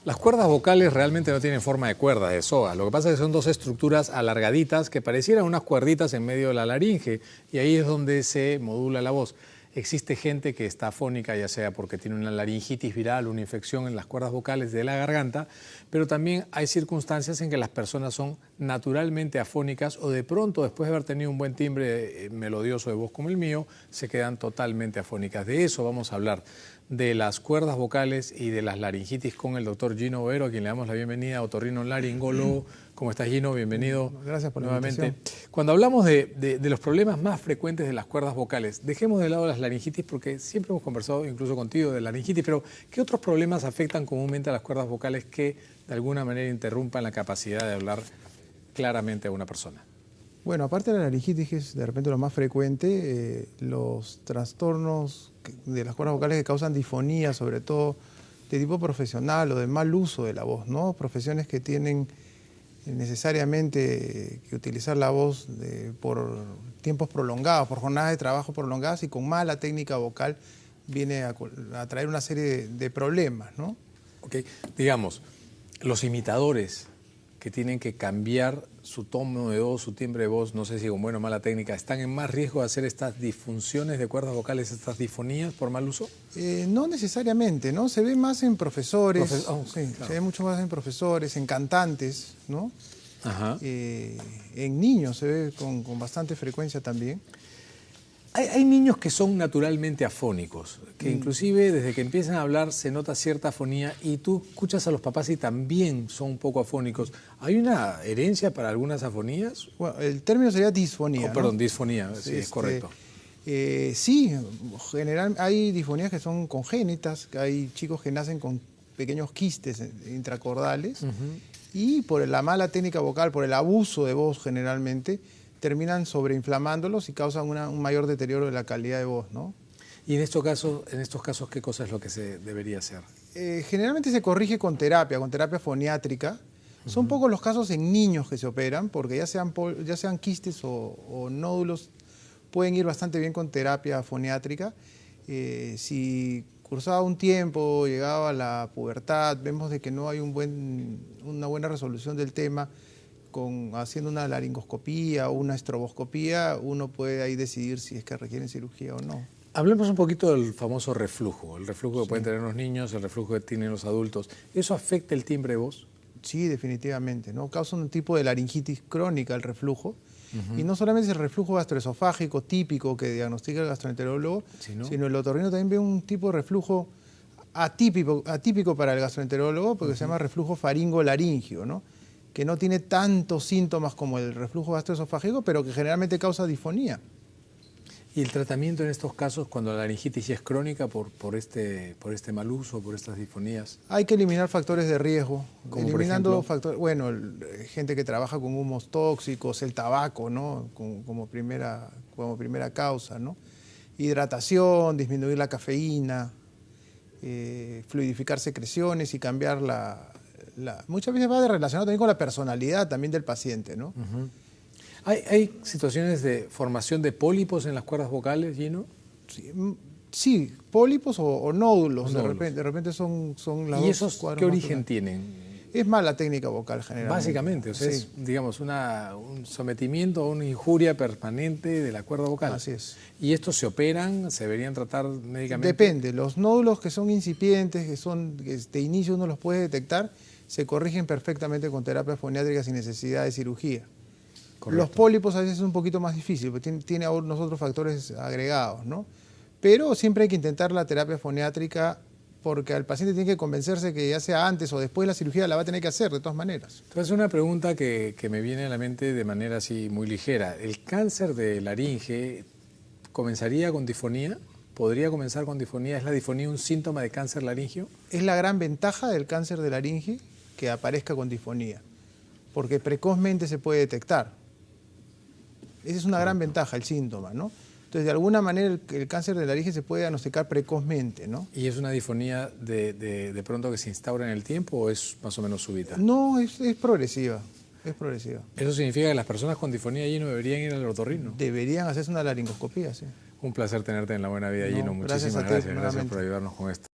Las cuerdas vocales realmente no tienen forma de cuerdas, de soga. Lo que pasa es que son dos estructuras alargaditas que parecieran unas cuerditas en medio de la laringe y ahí es donde se modula la voz. Existe gente que está afónica, ya sea porque tiene una laringitis viral, una infección en las cuerdas vocales de la garganta, pero también hay circunstancias en que las personas son naturalmente afónicas o de pronto, después de haber tenido un buen timbre melodioso de voz como el mío, se quedan totalmente afónicas. De eso vamos a hablar, de las cuerdas vocales y de las laringitis con el doctor Gino Bovero, a quien le damos la bienvenida, otorrinolaringólogo. ¿Cómo estás, Gino? Bienvenido. Gracias por nuevamente. La invitación. Cuando hablamos de los problemas más frecuentes de las cuerdas vocales, dejemos de lado las laringitis porque siempre hemos conversado incluso contigo de laringitis, pero ¿qué otros problemas afectan comúnmente a las cuerdas vocales que de alguna manera interrumpan la capacidad de hablar claramente a una persona? Bueno, aparte de la laringitis, que es de repente lo más frecuente, los trastornos de las cuerdas vocales que causan disfonía, sobre todo de tipo profesional o de mal uso de la voz, ¿no? Profesiones que tienen necesariamente que utilizar la voz por tiempos prolongados, por jornadas de trabajo prolongadas y con mala técnica vocal viene a traer una serie de problemas, ¿no? Ok, digamos, los imitadores que tienen que cambiar su tono de voz, su timbre de voz, no sé si con buena o mala técnica, ¿están en más riesgo de hacer estas disfunciones de cuerdas vocales, estas disfonías por mal uso? No necesariamente, ¿no? Se ve más en profesores, sí, claro. Se ve mucho más en profesores, en cantantes, ¿no? Ajá. En niños se ve con bastante frecuencia también. Hay niños que son naturalmente afónicos, que inclusive desde que empiezan a hablar se nota cierta afonía y tú escuchas a los papás y también son un poco afónicos. ¿Hay una herencia para algunas afonías? Bueno, el término sería disfonía. Perdón, ¿no? disfonía, sí, es correcto. Sí, hay disfonías que son congénitas, hay chicos que nacen con pequeños quistes intracordales y por la mala técnica vocal, por el abuso de voz generalmente, terminan sobreinflamándolos y causan un mayor deterioro de la calidad de voz, ¿no? Y en estos casos, ¿qué cosa es lo que se debería hacer? Generalmente se corrige con terapia foniátrica. Son pocos los casos en niños que se operan, porque ya sean quistes o nódulos, pueden ir bastante bien con terapia foniátrica. Si cursaba un tiempo, llegaba a la pubertad, vemos de que no hay una buena resolución del tema, haciendo una laringoscopía o una estroboscopía, uno puede ahí decidir si es que requieren cirugía o no. Hablemos un poquito del famoso reflujo, el reflujo que pueden tener los niños, el reflujo que tienen los adultos. ¿Eso afecta el timbre de voz? Sí, definitivamente, ¿no? Causa un tipo de laringitis crónica el reflujo. Y no solamente es el reflujo gastroesofágico típico que diagnostica el gastroenterólogo, sino el otorrino también ve un tipo de reflujo atípico para el gastroenterólogo, porque se llama reflujo faringolaringio, ¿no? Que no tiene tantos síntomas como el reflujo gastroesofágico, pero que generalmente causa disfonía. ¿Y el tratamiento en estos casos, cuando la laringitis es crónica por este mal uso, por estas disfonías? Hay que eliminar factores de riesgo. ¿Como eliminando factores, bueno, gente que trabaja con humos tóxicos, el tabaco, ¿no? Como primera causa, ¿no? Hidratación, disminuir la cafeína, fluidificar secreciones y cambiar muchas veces va relacionado también con la personalidad también del paciente, ¿no? ¿Hay situaciones de formación de pólipos en las cuerdas vocales, Gino? Sí, pólipos o nódulos. De repente son las ¿Y dos esos cuadros qué origen más tienen? Es mala técnica vocal generalmente. Básicamente, o sea, es, digamos, un sometimiento a una injuria permanente de la cuerda vocal. Así es. ¿Y estos se operan? ¿Se deberían tratar médicamente? Depende. Los nódulos que son incipientes, que de inicio uno los puede detectar, se corrigen perfectamente con terapia foniátrica sin necesidad de cirugía. Correcto. Los pólipos a veces es un poquito más difícil, porque tiene unos otros factores agregados, ¿no? Pero siempre hay que intentar la terapia foniátrica porque al paciente tiene que convencerse que ya sea antes o después de la cirugía la va a tener que hacer de todas maneras. Entonces una pregunta que me viene a la mente de manera así muy ligera. ¿El cáncer de laringe comenzaría con disfonía? ¿Podría comenzar con disfonía? ¿Es la disfonía un síntoma de cáncer laringio? Es la gran ventaja del cáncer de laringe que aparezca con disfonía, porque precozmente se puede detectar. Esa es una gran ventaja, el síntoma, ¿no? Entonces, de alguna manera, el cáncer de laringe se puede diagnosticar precozmente, ¿no? ¿Y es una disfonía de pronto que se instaura en el tiempo o es más o menos súbita? No, es progresiva, es progresiva. ¿Eso significa que las personas con disfonía, Gino, deberían ir al otorrino? Deberían hacerse una laringoscopía, sí. Un placer tenerte en La Buena Vida, Gino. Muchísimas gracias por ayudarnos con esto.